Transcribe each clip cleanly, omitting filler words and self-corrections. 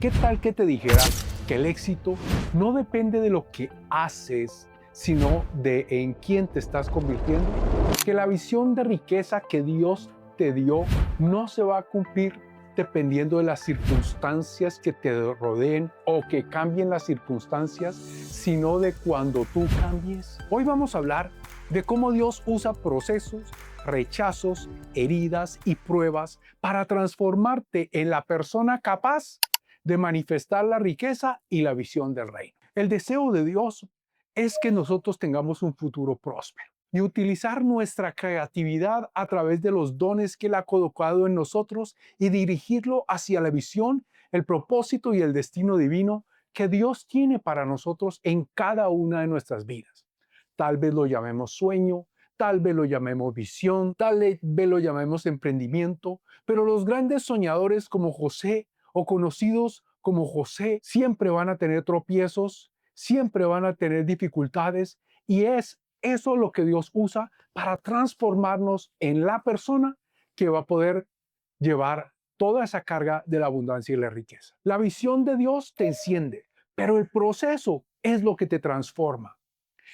¿Qué tal que te dijera que el éxito no depende de lo que haces, sino de en quién te estás convirtiendo? Que la visión de riqueza que Dios te dio no se va a cumplir dependiendo de las circunstancias que te rodeen o que cambien las circunstancias, sino de cuando tú cambies. Hoy vamos a hablar de cómo Dios usa procesos, rechazos, heridas y pruebas para transformarte en la persona capaz de manifestar la riqueza y la visión del reino. El deseo de Dios es que nosotros tengamos un futuro próspero y utilizar nuestra creatividad a través de los dones que Él ha colocado en nosotros y dirigirlo hacia la visión, el propósito y el destino divino que Dios tiene para nosotros en cada una de nuestras vidas. Tal vez lo llamemos sueño, tal vez lo llamemos visión, tal vez lo llamemos emprendimiento, pero los grandes soñadores como José o conocidos como José siempre van a tener tropiezos, siempre van a tener dificultades y es eso lo que Dios usa para transformarnos en la persona que va a poder llevar toda esa carga de la abundancia y la riqueza. La visión de Dios te enciende, pero el proceso es lo que te transforma.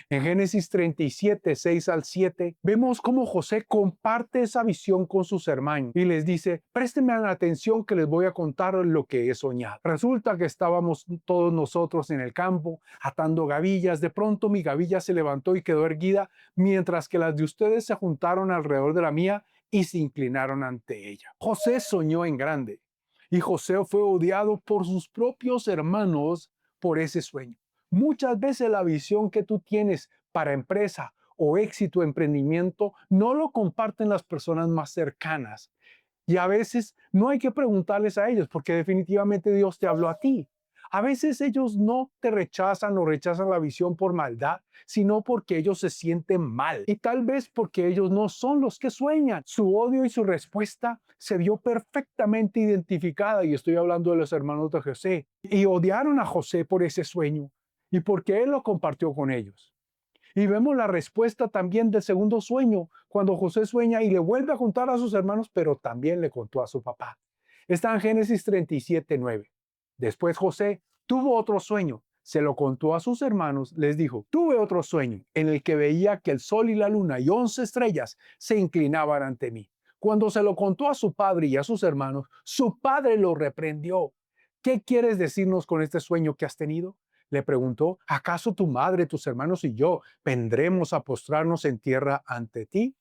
En Génesis 37, 6 al 7, vemos cómo José comparte esa visión con sus hermanos y les dice, préstenme atención que les voy a contar lo que he soñado. Resulta que estábamos todos nosotros en el campo atando gavillas. De pronto mi gavilla se levantó y quedó erguida, mientras que las de ustedes se juntaron alrededor de la mía y se inclinaron ante ella. José soñó en grande y José fue odiado por sus propios hermanos por ese sueño. Muchas veces la visión que tú tienes para empresa o éxito, emprendimiento, no lo comparten las personas más cercanas. Y a veces no hay que preguntarles a ellos porque definitivamente Dios te habló a ti. A veces ellos no te rechazan o rechazan la visión por maldad, sino porque ellos se sienten mal. Y tal vez porque ellos no son los que sueñan. Su odio y su respuesta se vio perfectamente identificada. Y estoy hablando de los hermanos de José. Y odiaron a José por ese sueño y porque él lo compartió con ellos. Y vemos la respuesta también del segundo sueño, cuando José sueña y le vuelve a contar a sus hermanos, pero también le contó a su papá. Está en Génesis 37, 9. Después José tuvo otro sueño, se lo contó a sus hermanos, les dijo, tuve otro sueño en el que veía que el sol y la luna y 11 estrellas se inclinaban ante mí. Cuando se lo contó a su padre y a sus hermanos, su padre lo reprendió. ¿Qué quieres decirnos con este sueño que has tenido? Le preguntó, ¿acaso tu madre, tus hermanos y yo vendremos a postrarnos en tierra ante ti?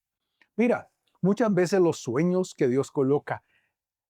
Mira, muchas veces los sueños que Dios coloca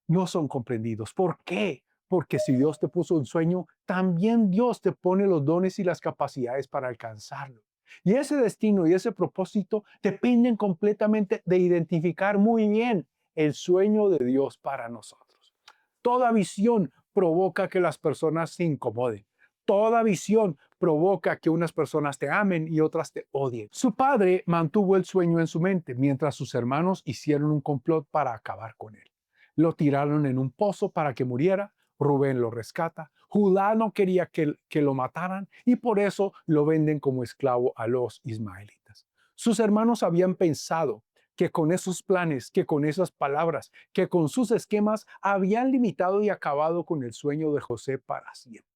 no son comprendidos. ¿Por qué? Porque si Dios te puso un sueño, también Dios te pone los dones y las capacidades para alcanzarlo. Y ese destino y ese propósito dependen completamente de identificar muy bien el sueño de Dios para nosotros. Toda visión provoca que las personas se incomoden. Toda visión provoca que unas personas te amen y otras te odien. Su padre mantuvo el sueño en su mente mientras sus hermanos hicieron un complot para acabar con él. Lo tiraron en un pozo para que muriera. Rubén lo rescata. Judá no quería que lo mataran y por eso lo venden como esclavo a los ismaelitas. Sus hermanos habían pensado que con esos planes, que con esas palabras, que con sus esquemas habían limitado y acabado con el sueño de José para siempre.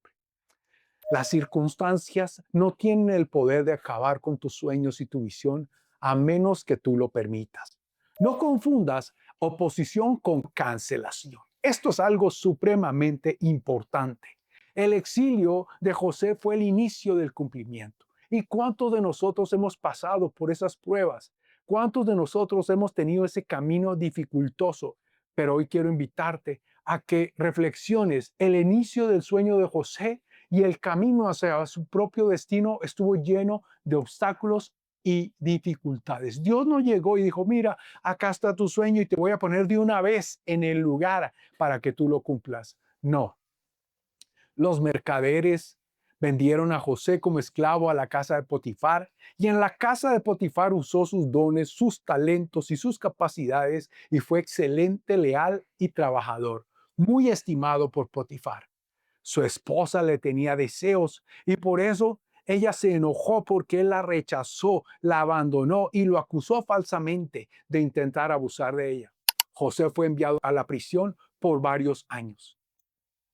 Las circunstancias no tienen el poder de acabar con tus sueños y tu visión a menos que tú lo permitas. No confundas oposición con cancelación. Esto es algo supremamente importante. El exilio de José fue el inicio del cumplimiento. ¿Y cuántos de nosotros hemos pasado por esas pruebas? ¿Cuántos de nosotros hemos tenido ese camino dificultoso? Pero hoy quiero invitarte a que reflexiones el inicio del sueño de José y el camino hacia su propio destino estuvo lleno de obstáculos y dificultades. Dios no llegó y dijo, mira, acá está tu sueño y te voy a poner de una vez en el lugar para que tú lo cumplas. No, los mercaderes vendieron a José como esclavo a la casa de Potifar y en la casa de Potifar usó sus dones, sus talentos y sus capacidades y fue excelente, leal y trabajador, muy estimado por Potifar. Su esposa le tenía deseos y por eso ella se enojó porque él la rechazó, la abandonó y lo acusó falsamente de intentar abusar de ella. José fue enviado a la prisión por varios años.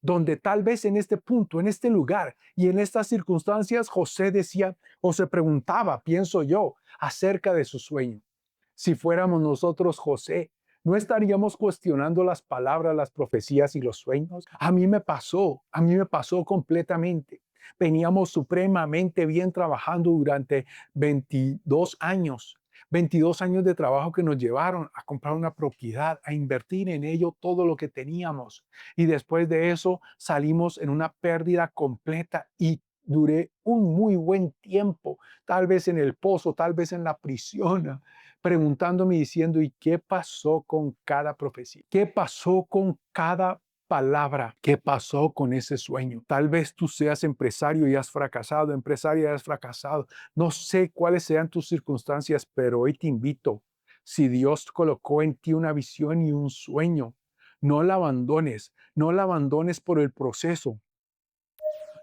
donde tal vez en este punto, en este lugar y en estas circunstancias, José decía o se preguntaba, pienso yo, acerca de su sueño. Si fuéramos nosotros José, ¿no estaríamos cuestionando las palabras, las profecías y los sueños? A mí me pasó completamente. Veníamos supremamente bien trabajando durante 22 años. 22 años de trabajo que nos llevaron a comprar una propiedad, a invertir en ello todo lo que teníamos. Y después de eso salimos en una pérdida completa y duré un muy buen tiempo, tal vez en el pozo, tal vez en la prisión, preguntándome y diciendo, ¿y qué pasó con cada profecía? ¿Qué pasó con cada palabra? ¿Qué pasó con ese sueño? Tal vez tú seas empresario y has fracasado, empresaria y has fracasado. No sé cuáles sean tus circunstancias, pero hoy te invito. Si Dios colocó en ti una visión y un sueño, no la abandones, no la abandones por el proceso,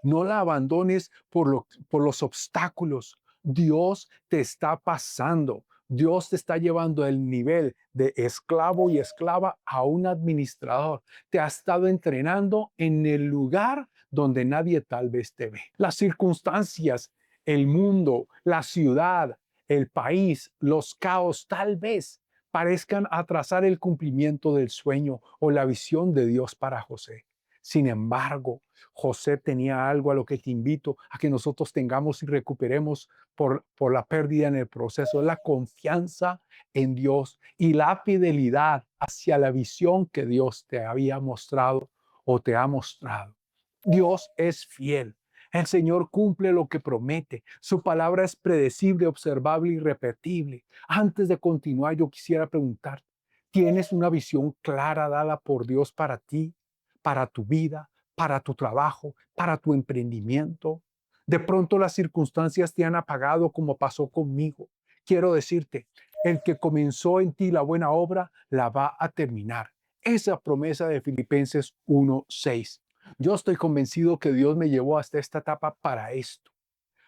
no la abandones por los obstáculos. Dios te está pasando. Dios te está llevando del nivel de esclavo y esclava a un administrador. Te ha estado entrenando en el lugar donde nadie tal vez te ve. Las circunstancias, el mundo, la ciudad, el país, los caos tal vez parezcan atrasar el cumplimiento del sueño o la visión de Dios para José. Sin embargo, José tenía algo a lo que te invito a que nosotros tengamos y recuperemos por la pérdida en el proceso, la confianza en Dios y la fidelidad hacia la visión que Dios te había mostrado o te ha mostrado. Dios es fiel. El Señor cumple lo que promete. Su palabra es predecible, observable y repetible. Antes de continuar, yo quisiera preguntar, ¿tienes una visión clara dada por Dios para ti, para tu vida, para tu trabajo, para tu emprendimiento? De pronto las circunstancias te han apagado como pasó conmigo. Quiero decirte, el que comenzó en ti la buena obra la va a terminar. Esa promesa de Filipenses 1:6. Yo estoy convencido que Dios me llevó hasta esta etapa para esto,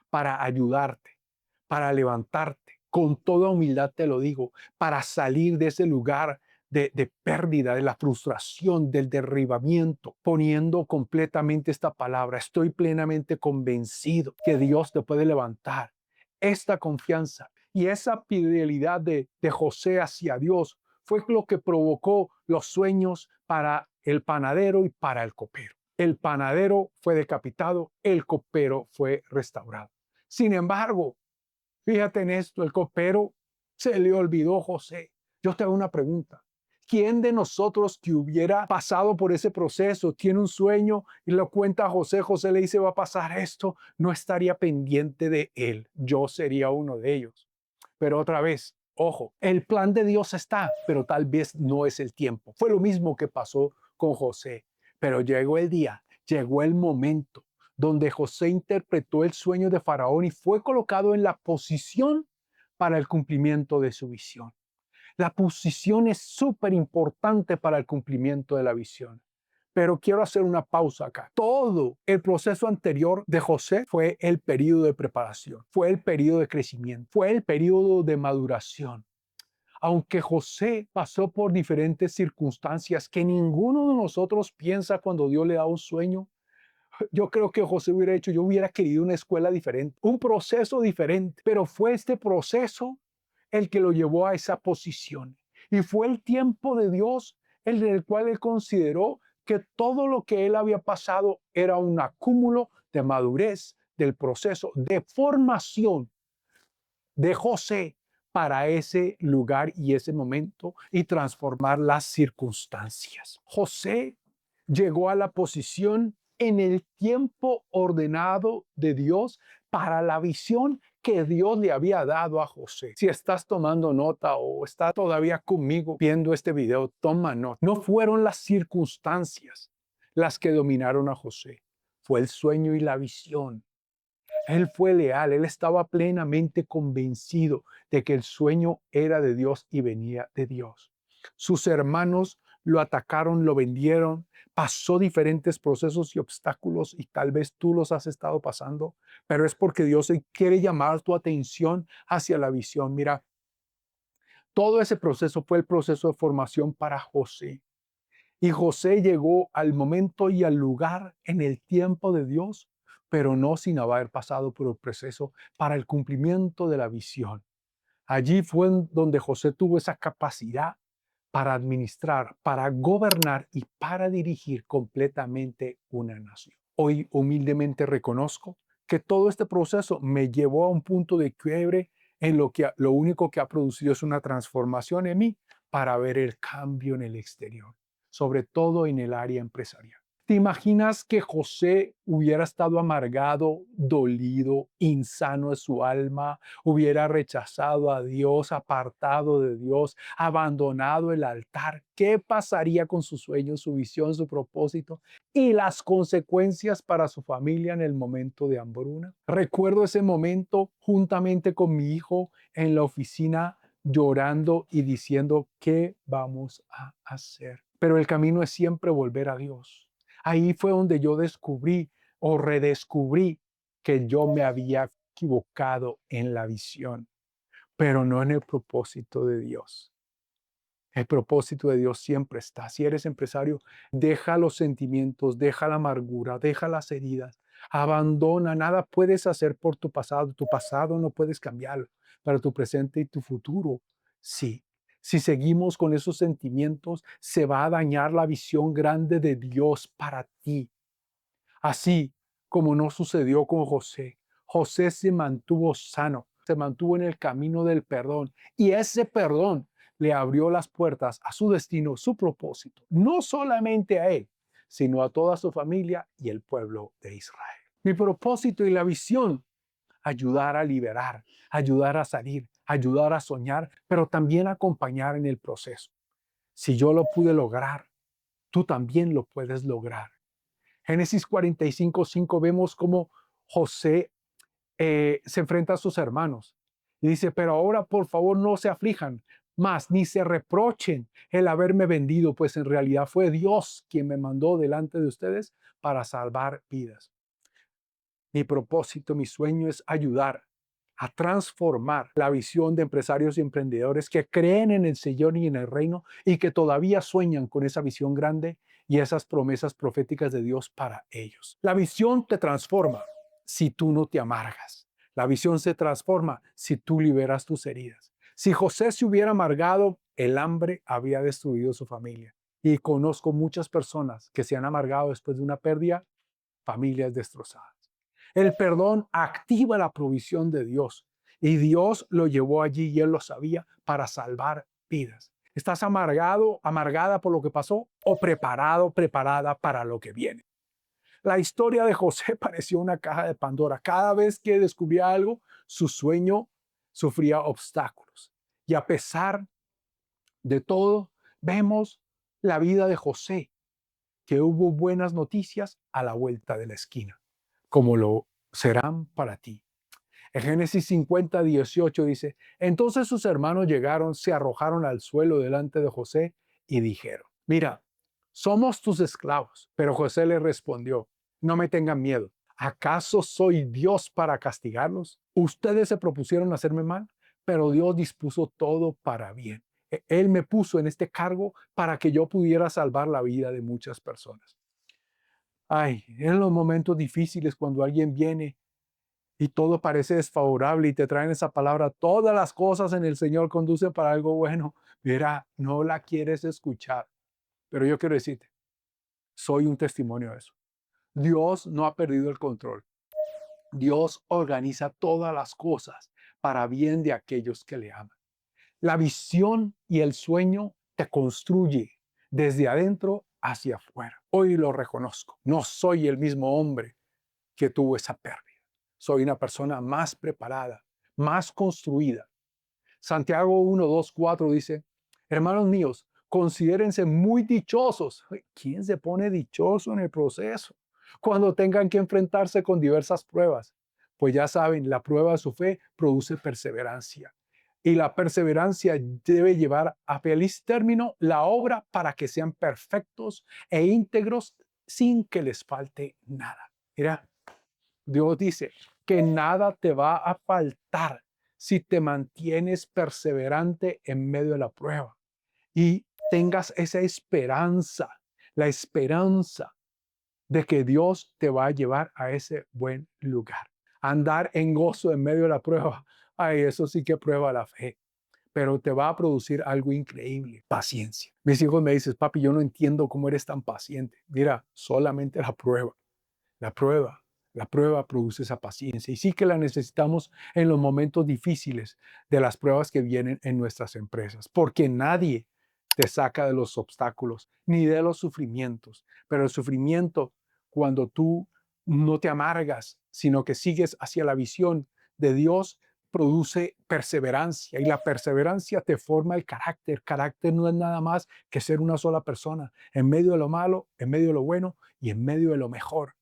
para ayudarte, para levantarte. Con toda humildad te lo digo, para salir de ese lugar de pérdida, de la frustración, del derribamiento, poniendo completamente esta palabra. Estoy plenamente convencido que Dios te puede levantar. Esta confianza y esa fidelidad de José hacia Dios fue lo que provocó los sueños para el panadero y para el copero. El panadero fue decapitado, el copero fue restaurado. Sin embargo, fíjate en esto, el copero se le olvidó José. Yo te hago una pregunta. ¿Quién de nosotros que hubiera pasado por ese proceso tiene un sueño y lo cuenta a José? José le dice, va a pasar esto, no estaría pendiente de él. Yo sería uno de ellos. Pero otra vez, ojo, el plan de Dios está, pero tal vez no es el tiempo. Fue lo mismo que pasó con José. Pero llegó el día, llegó el momento donde José interpretó el sueño de Faraón y fue colocado en la posición para el cumplimiento de su visión. La posición es súper importante para el cumplimiento de la visión. Pero quiero hacer una pausa acá. Todo el proceso anterior de José fue el periodo de preparación, fue el periodo de crecimiento, fue el periodo de maduración. Aunque José pasó por diferentes circunstancias que ninguno de nosotros piensa cuando Dios le da un sueño, yo creo que José hubiera hecho, yo hubiera querido una escuela diferente, un proceso diferente, pero fue este proceso el que lo llevó a esa posición. Y fue el tiempo de Dios el del cual él consideró que todo lo que él había pasado era un acúmulo de madurez del proceso de formación de José para ese lugar y ese momento y transformar las circunstancias. José llegó a la posición en el tiempo ordenado de Dios para la visión que Dios le había dado a José. Si estás tomando nota o estás todavía conmigo viendo este video, toma nota. No fueron las circunstancias las que dominaron a José, fue el sueño y la visión. Él fue leal, él estaba plenamente convencido de que el sueño era de Dios y venía de Dios. Sus hermanos lo atacaron, lo vendieron, pasó diferentes procesos y obstáculos y tal vez tú los has estado pasando, pero es porque Dios quiere llamar tu atención hacia la visión. Mira, todo ese proceso fue el proceso de formación para José. Y José llegó al momento y al lugar en el tiempo de Dios, pero no sin haber pasado por el proceso para el cumplimiento de la visión. Allí fue en donde José tuvo esa capacidad para administrar, para gobernar y para dirigir completamente una nación. Hoy humildemente reconozco que todo este proceso me llevó a un punto de quiebre en lo único que ha producido es una transformación en mí para ver el cambio en el exterior, sobre todo en el área empresarial. ¿Te imaginas que José hubiera estado amargado, dolido, insano de su alma, hubiera rechazado a Dios, apartado de Dios, abandonado el altar? ¿Qué pasaría con su sueño, su visión, su propósito y las consecuencias para su familia en el momento de hambruna? Recuerdo ese momento juntamente con mi hijo en la oficina llorando y diciendo, ¿qué vamos a hacer? Pero el camino es siempre volver a Dios. Ahí fue donde yo descubrí o redescubrí que yo me había equivocado en la visión, pero no en el propósito de Dios. El propósito de Dios siempre está. Si eres empresario, deja los sentimientos, deja la amargura, deja las heridas, abandona, nada puedes hacer por tu pasado no puedes cambiarlo, para tu presente y tu futuro, sí. Si seguimos con esos sentimientos, se va a dañar la visión grande de Dios para ti. Así como no sucedió con José. José se mantuvo sano, se mantuvo en el camino del perdón y ese perdón le abrió las puertas a su destino, su propósito, no solamente a él, sino a toda su familia y el pueblo de Israel. Mi propósito y la visión, ayudar a liberar, ayudar a salir, ayudar a soñar, pero también acompañar en el proceso. Si yo lo pude lograr, tú también lo puedes lograr. Génesis 45:5 vemos cómo José se enfrenta a sus hermanos y dice, pero ahora por favor no se aflijan más, ni se reprochen el haberme vendido, pues en realidad fue Dios quien me mandó delante de ustedes para salvar vidas. Mi propósito, mi sueño es ayudar a transformar la visión de empresarios y emprendedores que creen en el Señor y en el reino y que todavía sueñan con esa visión grande y esas promesas proféticas de Dios para ellos. La visión te transforma si tú no te amargas. La visión se transforma si tú liberas tus heridas. Si José se hubiera amargado, el hambre había destruido su familia. Y conozco muchas personas que se han amargado después de una pérdida, familias destrozadas. El perdón activa la provisión de Dios y Dios lo llevó allí y él lo sabía para salvar vidas. ¿Estás amargado, amargada por lo que pasó o preparado, preparada para lo que viene? La historia de José pareció una caja de Pandora. Cada vez que descubría algo, su sueño sufría obstáculos. Y a pesar de todo, vemos la vida de José, que hubo buenas noticias a la vuelta de la esquina, como lo serán para ti. En Génesis 50:18 dice, entonces sus hermanos llegaron, se arrojaron al suelo delante de José y dijeron, mira, somos tus esclavos. Pero José le respondió, no me tengan miedo. ¿Acaso soy Dios para castigarlos? Ustedes se propusieron hacerme mal, pero Dios dispuso todo para bien. Él me puso en este cargo para que yo pudiera salvar la vida de muchas personas. Ay, en los momentos difíciles cuando alguien viene y todo parece desfavorable y te traen esa palabra, todas las cosas en el Señor conducen para algo bueno. Mira, no la quieres escuchar, pero yo quiero decirte, soy un testimonio de eso. Dios no ha perdido el control. Dios organiza todas las cosas para bien de aquellos que le aman. La visión y el sueño te construye desde adentro hacia afuera. Hoy lo reconozco. No soy el mismo hombre que tuvo esa pérdida. Soy una persona más preparada, más construida. Santiago 1:2-4 dice, hermanos míos, considérense muy dichosos. ¿Quién se pone dichoso en el proceso? Cuando tengan que enfrentarse con diversas pruebas. Pues ya saben, la prueba de su fe produce perseverancia. Y la perseverancia debe llevar a feliz término la obra para que sean perfectos e íntegros sin que les falte nada. Mira, Dios dice que nada te va a faltar si te mantienes perseverante en medio de la prueba y tengas esa esperanza la esperanza de que Dios te va a llevar a ese buen lugar. Andar en gozo en medio de la prueba, ay, eso sí que prueba la fe, pero te va a producir algo increíble, paciencia. Mis hijos me dicen, papi, yo no entiendo cómo eres tan paciente. Mira, solamente la prueba, la prueba produce esa paciencia y sí que la necesitamos en los momentos difíciles de las pruebas que vienen en nuestras empresas, porque nadie te saca de los obstáculos ni de los sufrimientos, pero el sufrimiento, cuando tú no te amargas, sino que sigues hacia la visión de Dios, produce perseverancia y la perseverancia te forma el carácter. Carácter no es nada más que ser una sola persona, en medio de lo malo, en medio de lo bueno y en medio de lo mejor.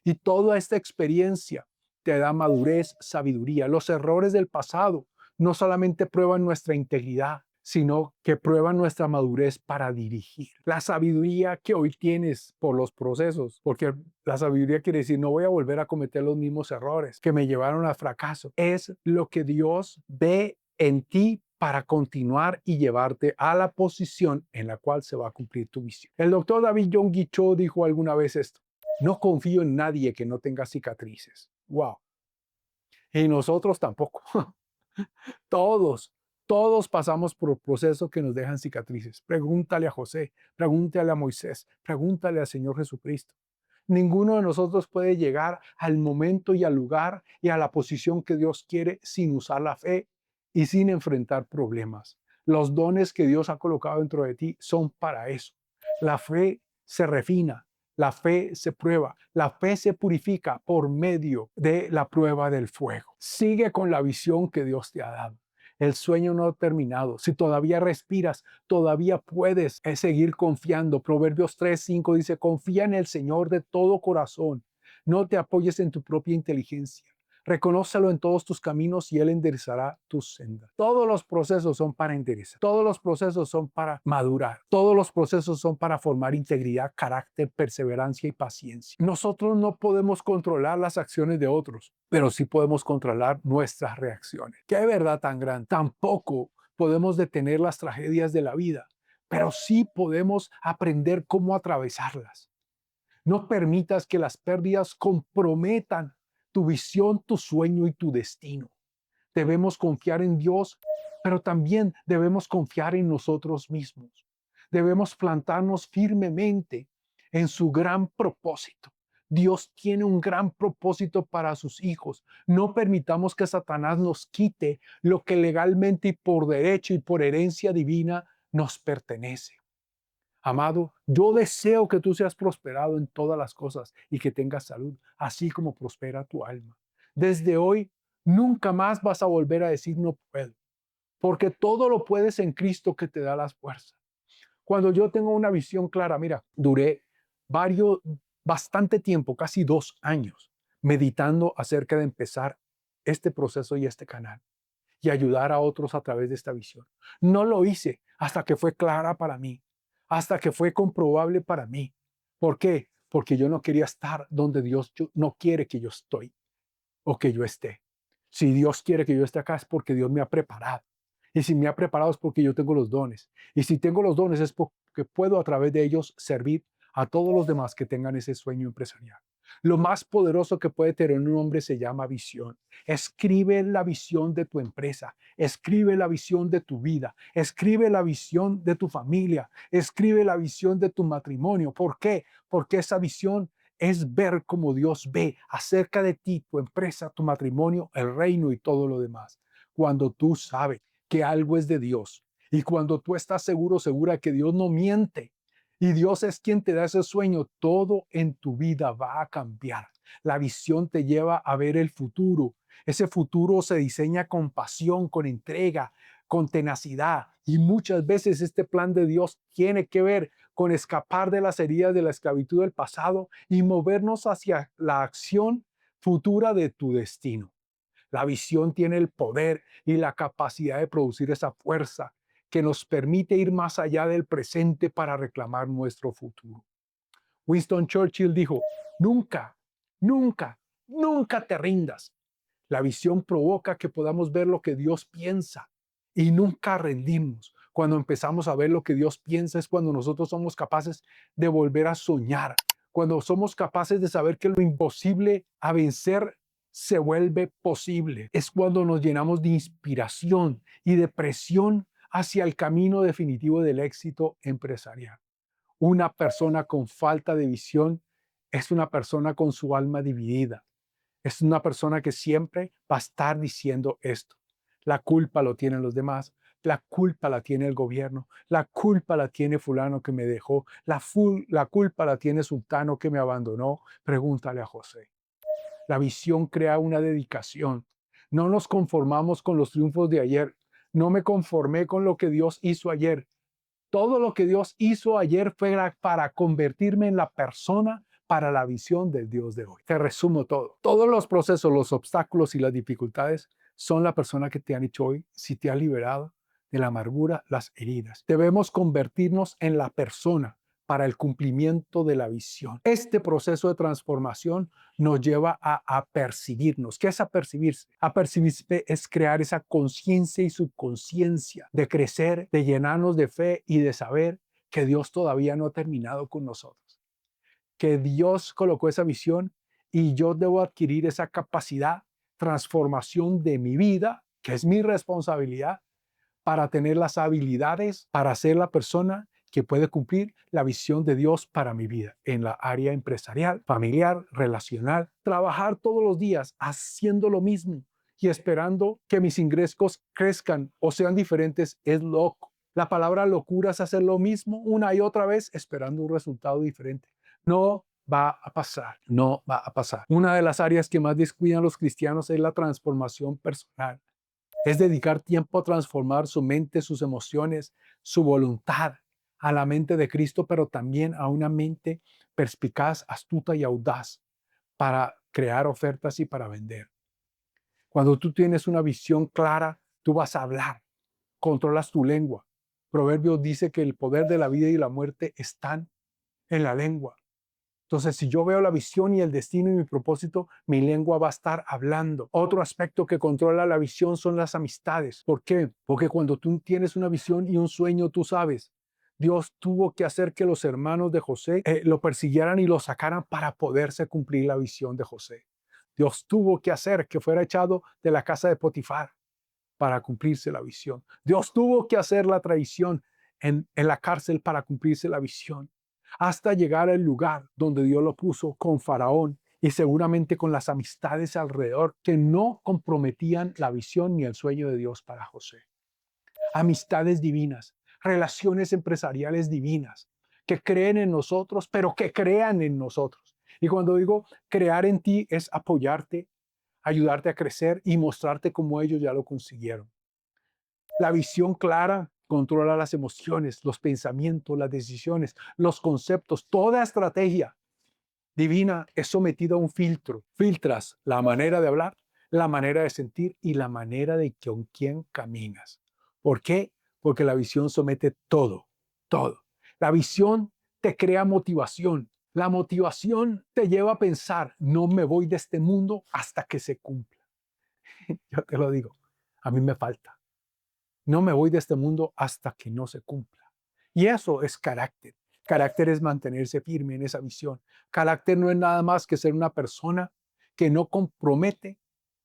Y toda esta experiencia te da madurez, sabiduría. Los errores del pasado no solamente prueban nuestra integridad, sino que prueban nuestra madurez para dirigir. La sabiduría que hoy tienes por los procesos, porque la sabiduría quiere decir no voy a volver a cometer los mismos errores que me llevaron al fracaso, es lo que Dios ve en ti para continuar y llevarte a la posición en la cual se va a cumplir tu misión. El doctor David Yonggi Cho dijo alguna vez esto: no confío en nadie que no tenga cicatrices. Wow. Y nosotros tampoco. Todos, todos pasamos por procesos que nos dejan cicatrices. Pregúntale a José, pregúntale a Moisés, pregúntale al Señor Jesucristo. Ninguno de nosotros puede llegar al momento y al lugar y a la posición que Dios quiere sin usar la fe y sin enfrentar problemas. Los dones que Dios ha colocado dentro de ti son para eso. La fe se refina, la fe se prueba, la fe se purifica por medio de la prueba del fuego. Sigue con la visión que Dios te ha dado. El sueño no ha terminado. Si todavía respiras, todavía puedes seguir confiando. Proverbios 3:5 dice, confía en el Señor de todo corazón. No te apoyes en tu propia inteligencia. Reconócelo en todos tus caminos y Él enderezará tus sendas. Todos los procesos son para enderezar. Todos los procesos son para madurar. Todos los procesos son para formar integridad, carácter, perseverancia y paciencia. Nosotros no podemos controlar las acciones de otros, pero sí podemos controlar nuestras reacciones. ¿Qué verdad tan grande? Tampoco podemos detener las tragedias de la vida, pero sí podemos aprender cómo atravesarlas. No permitas que las pérdidas comprometan tu visión, tu sueño y tu destino. Debemos confiar en Dios, pero también debemos confiar en nosotros mismos. Debemos plantarnos firmemente en su gran propósito. Dios tiene un gran propósito para sus hijos. No permitamos que Satanás nos quite lo que legalmente y por derecho y por herencia divina nos pertenece. Amado, yo deseo que tú seas prosperado en todas las cosas y que tengas salud, así como prospera tu alma. Desde hoy, nunca más vas a volver a decir no puedo, porque todo lo puedes en Cristo que te da las fuerzas. Cuando yo tengo una visión clara, mira, duré bastante tiempo, casi 2 años, meditando acerca de empezar este proceso y este canal y ayudar a otros a través de esta visión. No lo hice hasta que fue clara para mí, hasta que fue comprobable para mí. ¿Por qué? Porque yo no quería estar donde Dios no quiere que yo estoy o que yo esté. Si Dios quiere que yo esté acá es porque Dios me ha preparado. Y si me ha preparado es porque yo tengo los dones. Y si tengo los dones es porque puedo a través de ellos servir a todos los demás que tengan ese sueño empresarial. Lo más poderoso que puede tener un hombre se llama visión. Escribe la visión de tu empresa, escribe la visión de tu vida, escribe la visión de tu familia, escribe la visión de tu matrimonio. ¿Por qué? Porque esa visión es ver como Dios ve acerca de ti, tu empresa, tu matrimonio, el reino y todo lo demás. Cuando tú sabes que algo es de Dios y cuando tú estás seguro, segura que Dios no miente y Dios es quien te da ese sueño, todo en tu vida va a cambiar. La visión te lleva a ver el futuro. Ese futuro se diseña con pasión, con entrega, con tenacidad. Y muchas veces este plan de Dios tiene que ver con escapar de las heridas de la esclavitud del pasado y movernos hacia la acción futura de tu destino. La visión tiene el poder y la capacidad de producir esa fuerza que nos permite ir más allá del presente para reclamar nuestro futuro. Winston Churchill dijo, nunca, nunca, nunca te rindas. La visión provoca que podamos ver lo que Dios piensa y nunca rendirnos. Cuando empezamos a ver lo que Dios piensa es cuando nosotros somos capaces de volver a soñar. Cuando somos capaces de saber que lo imposible a vencer se vuelve posible. Es cuando nos llenamos de inspiración y de presión hacia el camino definitivo del éxito empresarial. Una persona con falta de visión es una persona con su alma dividida. Es una persona que siempre va a estar diciendo esto. La culpa lo tienen los demás. La culpa la tiene el gobierno. La culpa la tiene fulano que me dejó. La culpa la tiene sultano que me abandonó. Pregúntale a José. La visión crea una dedicación. No nos conformamos con los triunfos de ayer. No me conformé con lo que Dios hizo ayer. Todo lo que Dios hizo ayer fue para convertirme en la persona para la visión del Dios de hoy. Te resumo todo. Todos los procesos, los obstáculos y las dificultades son la persona que te han hecho hoy si te has liberado de la amargura, las heridas. Debemos convertirnos en la persona para el cumplimiento de la visión. Este proceso de transformación nos lleva a apercibirnos. ¿Qué es apercibirse? Apercibirse es crear esa conciencia y subconsciencia de crecer, de llenarnos de fe y de saber que Dios todavía no ha terminado con nosotros. Que Dios colocó esa visión y yo debo adquirir esa capacidad, transformación de mi vida, que es mi responsabilidad, para tener las habilidades para ser la persona que puede cumplir la visión de Dios para mi vida en la área empresarial, familiar, relacional. Trabajar todos los días haciendo lo mismo y esperando que mis ingresos crezcan o sean diferentes es loco. La palabra locura es hacer lo mismo una y otra vez esperando un resultado diferente. No va a pasar, no va a pasar. Una de las áreas que más descuidan los cristianos es la transformación personal. Es dedicar tiempo a transformar su mente, sus emociones, su voluntad a la mente de Cristo, pero también a una mente perspicaz, astuta y audaz para crear ofertas y para vender. Cuando tú tienes una visión clara, tú vas a hablar, controlas tu lengua. Proverbios dice que el poder de la vida y la muerte están en la lengua. Entonces, si yo veo la visión y el destino y mi propósito, mi lengua va a estar hablando. Otro aspecto que controla la visión son las amistades. ¿Por qué? Porque cuando tú tienes una visión y un sueño, tú sabes, Dios tuvo que hacer que los hermanos de José lo persiguieran y lo sacaran para poderse cumplir la visión de José. Dios tuvo que hacer que fuera echado de la casa de Potifar para cumplirse la visión. Dios tuvo que hacer la traición en la cárcel para cumplirse la visión, hasta llegar al lugar donde Dios lo puso con Faraón y seguramente con las amistades alrededor que no comprometían la visión ni el sueño de Dios para José. Amistades divinas, relaciones empresariales divinas, que creen en nosotros, pero que crean en nosotros. Y cuando digo crear en ti es apoyarte, ayudarte a crecer y mostrarte cómo ellos ya lo consiguieron. La visión clara controla las emociones, los pensamientos, las decisiones, los conceptos. Toda estrategia divina es sometida a un filtro. Filtras la manera de hablar, la manera de sentir y la manera de con quién caminas. ¿Por qué? Porque la visión somete todo, todo. La visión te crea motivación. La motivación te lleva a pensar, no me voy de este mundo hasta que se cumpla. Yo te lo digo, a mí me falta. No me voy de este mundo hasta que no se cumpla. Y eso es carácter. Carácter es mantenerse firme en esa visión. Carácter no es nada más que ser una persona que no compromete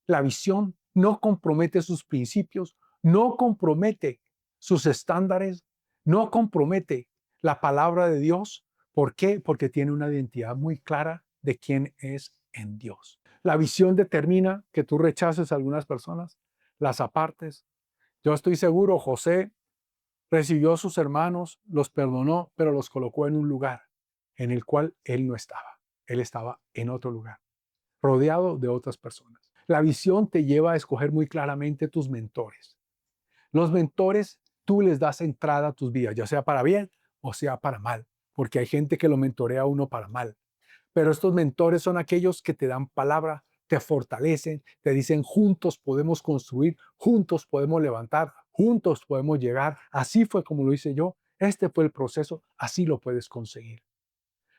la visión, no compromete sus principios, no compromete sus estándares, no compromete la palabra de Dios. ¿Por qué? Porque tiene una identidad muy clara de quién es en Dios. La visión determina que tú rechaces a algunas personas, las apartes. Yo estoy seguro, José recibió a sus hermanos, los perdonó, pero los colocó en un lugar en el cual él no estaba. Él estaba en otro lugar, rodeado de otras personas. La visión te lleva a escoger muy claramente tus mentores. Los mentores, tú les das entrada a tus vidas, ya sea para bien o sea para mal, porque hay gente que lo mentorea a uno para mal. Pero estos mentores son aquellos que te dan palabra, te fortalecen, te dicen juntos podemos construir, juntos podemos levantar, juntos podemos llegar. Así fue como lo hice yo. Este fue el proceso, así lo puedes conseguir.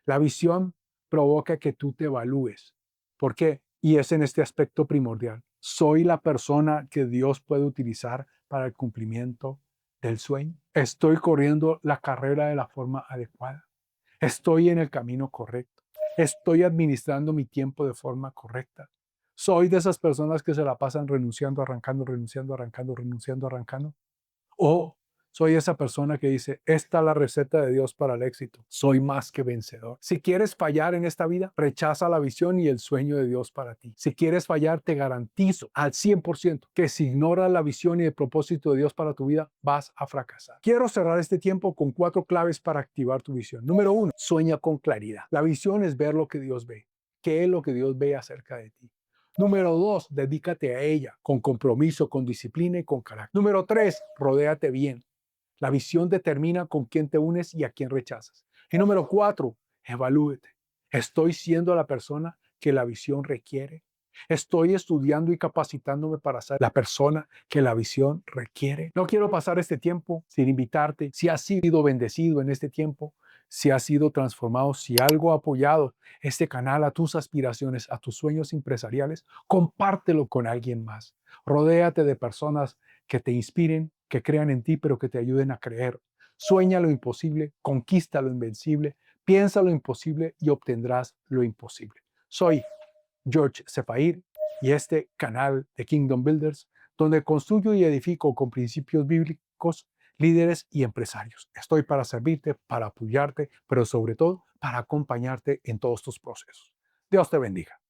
La visión provoca que tú te evalúes. ¿Por qué? Y es en este aspecto primordial. ¿Soy la persona que Dios puede utilizar para el cumplimiento del sueño? Estoy corriendo la carrera de la forma adecuada. Estoy en el camino correcto. Estoy administrando mi tiempo de forma correcta. Soy de esas personas que se la pasan renunciando, arrancando, renunciando, arrancando, renunciando, arrancando. O soy esa persona que dice, esta es la receta de Dios para el éxito. Soy más que vencedor. Si quieres fallar en esta vida, rechaza la visión y el sueño de Dios para ti. Si quieres fallar, te garantizo al 100% que si ignoras la visión y el propósito de Dios para tu vida, vas a fracasar. Quiero cerrar este tiempo con 4 claves para activar tu visión. Número 1, sueña con claridad. La visión es ver lo que Dios ve. ¿Qué es lo que Dios ve acerca de ti? Número 2, dedícate a ella con compromiso, con disciplina y con carácter. Número 3, rodéate bien. La visión determina con quién te unes y a quién rechazas. Y número 4, evalúete. ¿Estoy siendo la persona que la visión requiere? ¿Estoy estudiando y capacitándome para ser la persona que la visión requiere? No quiero pasar este tiempo sin invitarte. Si has sido bendecido en este tiempo, si has sido transformado, si algo ha apoyado este canal a tus aspiraciones, a tus sueños empresariales, compártelo con alguien más. Rodéate de personas que te inspiren, que crean en ti, pero que te ayuden a creer. Sueña lo imposible, conquista lo invencible, piensa lo imposible y obtendrás lo imposible. Soy George Sefair y este canal de Kingdom Builders, donde construyo y edifico con principios bíblicos líderes y empresarios. Estoy para servirte, para apoyarte, pero sobre todo para acompañarte en todos tus procesos. Dios te bendiga.